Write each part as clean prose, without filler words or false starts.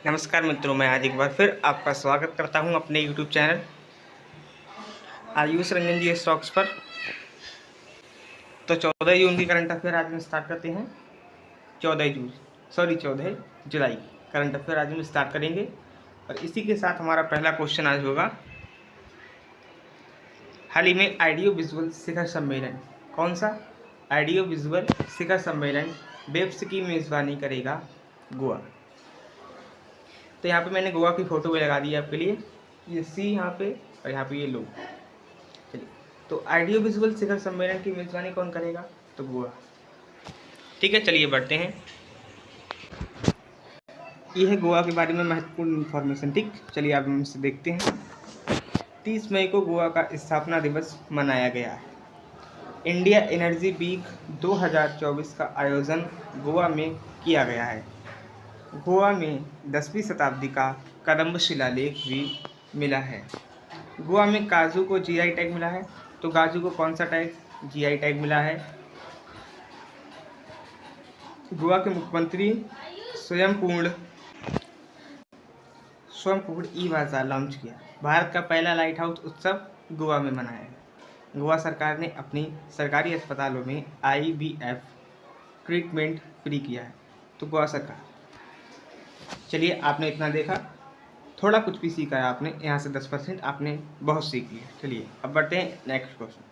नमस्कार मित्रों, मैं आज एक बार फिर आपका स्वागत करता हूं अपने YouTube चैनल आयुष रंजन जी स्टॉक्स पर। तो 14 जून की करंट अफेयर आज हम स्टार्ट करते हैं। 14 जुलाई करंट अफेयर आज हम स्टार्ट करेंगे और इसी के साथ हमारा पहला क्वेश्चन आज होगा, हाल ही में ऑडियो विजुअल शिखर सम्मेलन, कौन सा ऑडियो विजुअल शिखर सम्मेलन वेब्स की मेज़बानी करेगा? गोवा। तो यहाँ पे मैंने गोवा की फ़ोटो भी लगा दी है आपके लिए, ये सी यहाँ पे और यहाँ पे ये लो। चलिए, तो ऑडियो विजुअल शिखर सम्मेलन की मेज़बानी कौन करेगा? तो गोवा। ठीक है, चलिए बढ़ते हैं। ये है गोवा के बारे में महत्वपूर्ण इन्फॉर्मेशन। ठीक, चलिए आप हम इसे देखते हैं। 30 मई को गोवा का स्थापना दिवस मनाया गया है। इंडिया एनर्जी वीक 2024 का आयोजन गोवा में किया गया है। गोवा में 10वीं शताब्दी का कदम्ब शिलालेख भी मिला है। गोवा में काजू को जीआई टैग मिला है। तो काजू को कौन सा टैग? जीआई टैग मिला है। गोवा के मुख्यमंत्री स्वयंपूर्ण ई बाजार लॉन्च किया। भारत का पहला लाइट हाउस उत्सव गोवा में मनाया गया। गोवा सरकार ने अपनी सरकारी अस्पतालों में IVF ट्रीटमेंट फ्री किया है। तो गोवा सरकार। चलिए, आपने इतना देखा, थोड़ा कुछ भी सीखा है आपने, यहाँ से 10% आपने बहुत सीख लिया। चलिए अब बढ़ते हैं नेक्स्ट क्वेश्चन।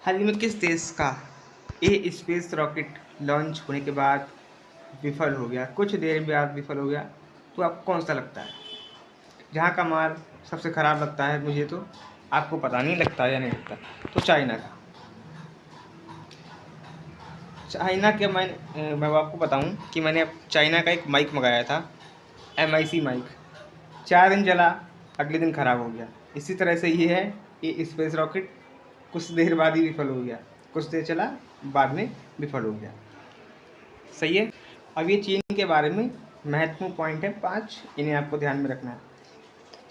हाल ही में किस देश का स्पेस रॉकेट लॉन्च होने के बाद विफल हो गया? कुछ देर बाद विफल हो गया। तो आपको कौन सा लगता है? जहाँ का माल सबसे ख़राब लगता है मुझे, तो आपको पता नहीं लगता या नहीं लगता? तो चाइना का। चाइना के मैं आपको बताऊं कि मैंने चाइना का एक माइक मंगाया था, MIC माइक। 4 दिन चला, अगले दिन ख़राब हो गया। इसी तरह से ये है, ये स्पेस रॉकेट कुछ देर बाद ही विफल हो गया। कुछ देर चला, बाद में विफल हो गया। सही है। अब ये चीन के बारे में महत्वपूर्ण पॉइंट है 5, इन्हें आपको ध्यान में रखना है।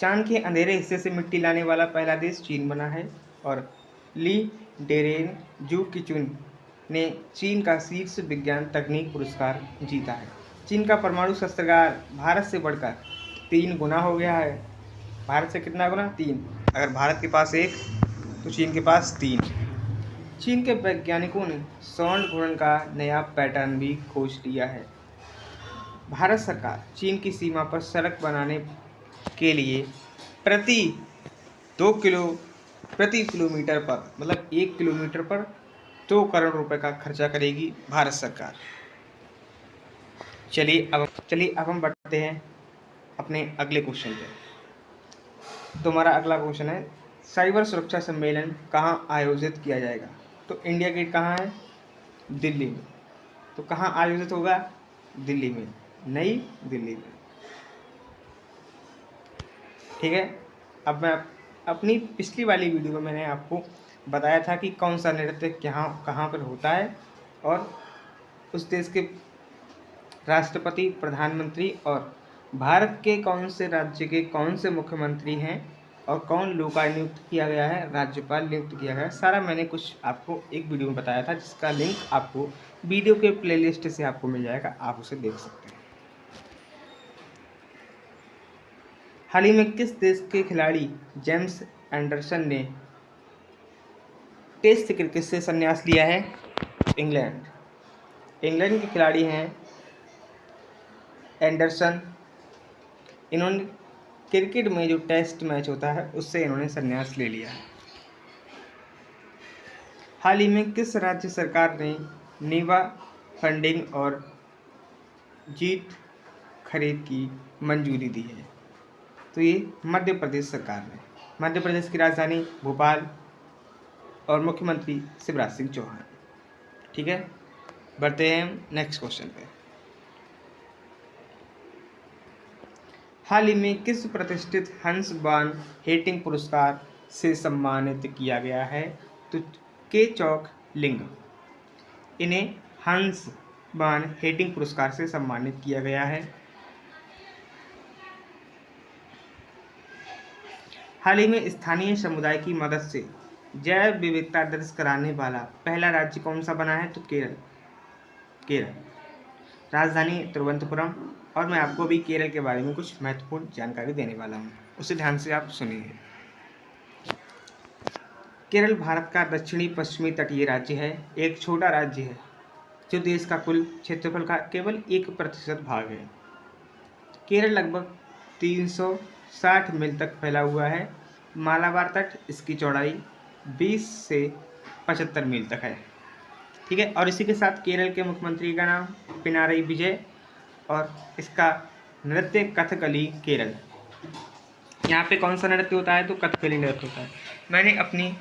चांद के अंधेरे हिस्से से मिट्टी लाने वाला पहला देश चीन बना है और ली डेरेन जू किचुन ने चीन का शीर्ष विज्ञान तकनीक पुरस्कार जीता है। चीन का परमाणु शस्त्रागार भारत से बढ़कर 3 गुना हो गया है। भारत से कितना गुना? 3। अगर भारत के पास 1 तो चीन के पास 3। चीन के वैज्ञानिकों ने स्वर्ण घूर्णन का नया पैटर्न भी खोज लिया है। भारत सरकार चीन की सीमा पर सड़क बनाने के लिए प्रति किलोमीटर पर, मतलब 1 किलोमीटर पर 2 करोड़ रुपए का खर्चा करेगी भारत सरकार। चलिए अब हम बढ़ते हैं अपने अगले क्वेश्चन पे। तो हमारा अगला क्वेश्चन है, साइबर सुरक्षा सम्मेलन कहाँ आयोजित किया जाएगा? तो इंडिया गेट कहाँ है? दिल्ली में। तो कहाँ आयोजित होगा? दिल्ली में, नई दिल्ली में। ठीक है। अब मैं अपनी पिछली वाली वीडियो में मैंने आपको बताया था कि कौन सा नृत्य कहाँ पर होता है और उस देश के राष्ट्रपति, प्रधानमंत्री और भारत के कौन से राज्य के कौन से मुख्यमंत्री हैं और कौन लोकायुक्त किया गया है, राज्यपाल नियुक्त किया गया है। सारा मैंने कुछ आपको एक वीडियो में बताया था, जिसका लिंक आपको वीडियो के प्लेलिस्ट से आपको मिल जाएगा, आप उसे देख सकते हैं। हाल ही में किस देश के खिलाड़ी जेम्स एंडरसन ने टेस्ट क्रिकेट से संन्यास लिया है? इंग्लैंड के खिलाड़ी हैं एंडरसन। इन्होंने क्रिकेट में जो टेस्ट मैच होता है उससे इन्होंने संन्यास ले लिया है। हाल ही में किस राज्य सरकार ने नीवा फंडिंग और जीत खरीद की मंजूरी दी है? तो ये मध्य प्रदेश सरकार ने। मध्य प्रदेश की राजधानी भोपाल और मुख्यमंत्री शिवराज सिंह चौहान। ठीक है, बढ़ते हैं नेक्स्ट क्वेश्चन पे। हाल ही में किस प्रतिष्ठित हंस बान हेटिंग पुरस्कार से सम्मानित किया गया है? तो के चौक लिंग, इन्हें हंस बान हेटिंग पुरस्कार से सम्मानित किया गया है। हाल ही में स्थानीय समुदाय की मदद से जैव विविधता दर्ज कराने वाला पहला राज्य कौन सा बना है? तो केरल। राजधानी तिरुवनंतपुरम, और मैं आपको अभी केरल के बारे में कुछ महत्वपूर्ण जानकारी देने वाला हूँ, उसे ध्यान से आप सुनिए। केरल भारत का दक्षिणी पश्चिमी तटीय राज्य है। एक छोटा राज्य है जो देश का कुल क्षेत्रफल का केवल 1% भाग है। केरल लगभग 360 मील तक फैला हुआ है। मालाबार तट, इसकी चौड़ाई 20 से 75 मील तक है। ठीक है, और इसी के साथ केरल के मुख्यमंत्री का नाम पिनारई विजय, और इसका नृत्य कथकली केरल। यहाँ पे कौन सा नृत्य होता है? तो कथकली नृत्य होता है। मैंने अपनी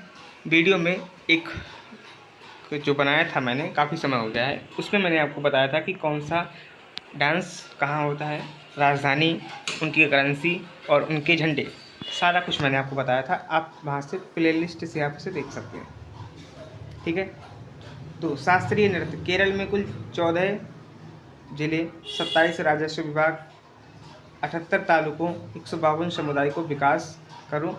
वीडियो में एक जो बनाया था, मैंने काफ़ी समय हो गया है, उसमें मैंने आपको बताया था कि कौन सा डांस कहाँ होता है, राजधानी, उनकी करेंसी और उनके झंडे, सारा कुछ मैंने आपको बताया था। आप वहाँ से प्लेलिस्ट से आप इसे देख सकते हैं। ठीक है, तो शास्त्रीय नृत्य। केरल में कुल 14 जिले, 27 राजस्व विभाग, 78 तालुकों, 152 समुदायों विकास करूँ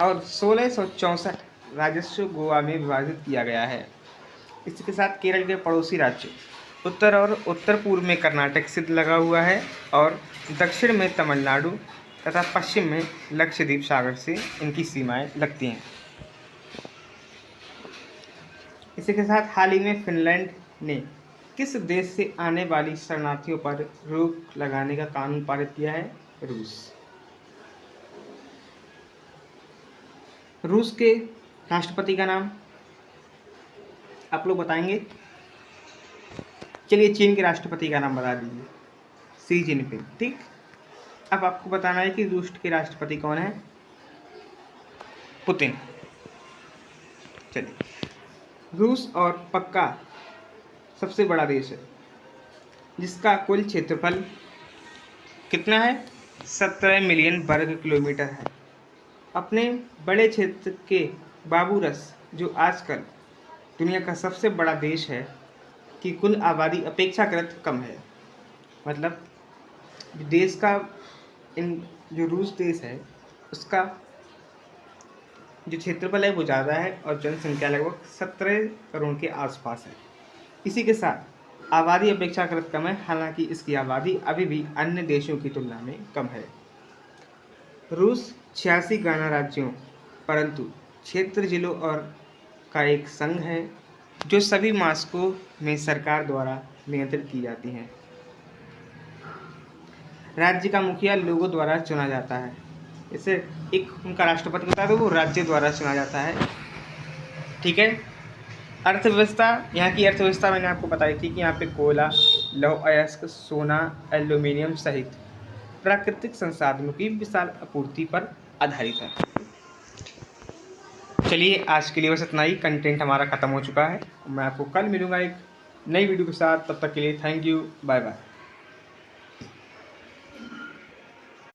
और 1664 राजस्व गोवा में विभाजित किया गया है। इसके साथ केरल के पड़ोसी राज्य उत्तर और उत्तर पूर्व में कर्नाटक से लगा हुआ है, और दक्षिण में तमिलनाडु तथा पश्चिम में लक्षद्वीप सागर से इनकी सीमाएं लगती हैं। इसी के साथ हाल ही में फिनलैंड ने किस देश से आने वाली शरणार्थियों पर रोक लगाने का कानून पारित किया है? रूस। रूस के राष्ट्रपति का नाम आप लोग बताएंगे? चलिए, चीन के राष्ट्रपति का नाम बता दीजिए, शी जिनपिंग। ठीक, अब आपको बताना है कि रूस के राष्ट्रपति कौन है? पुतिन। चलिए, रूस और पक्का सबसे बड़ा देश है, जिसका कुल क्षेत्रफल कितना है? 17 मिलियन वर्ग किलोमीटर है। अपने बड़े क्षेत्र के बाबूरस, जो आजकल दुनिया का सबसे बड़ा देश है, की कुल आबादी अपेक्षाकृत कम है। मतलब देश का जो रूस देश है, उसका जो क्षेत्रफल है वो ज़्यादा है और जनसंख्या लगभग 17 करोड़ के आसपास है। इसी के साथ आबादी अपेक्षाकृत कम है, हालांकि इसकी आबादी अभी भी अन्य देशों की तुलना में कम है। रूस 86 गणराज्यों परंतु क्षेत्र जिलों और का एक संघ है, जो सभी मास्को में सरकार द्वारा नियंत्रित की जाती हैं। राज्य का मुखिया लोगों द्वारा चुना जाता है। इसे एक उनका राष्ट्रपति होता है, तो वो राज्य द्वारा चुना जाता है। ठीक है, अर्थव्यवस्था। यहाँ की अर्थव्यवस्था मैंने आपको बताई थी कि यहाँ पे कोयला, लौह अयस्क, सोना, एल्यूमिनियम सहित प्राकृतिक संसाधनों की विशाल आपूर्ति पर आधारित है। चलिए, आज के लिए बस इतना ही। कंटेंट हमारा ख़त्म हो चुका है। मैं आपको कल मिलूँगा एक नई वीडियो के साथ। तब तक के लिए थैंक यू, बाय बाय।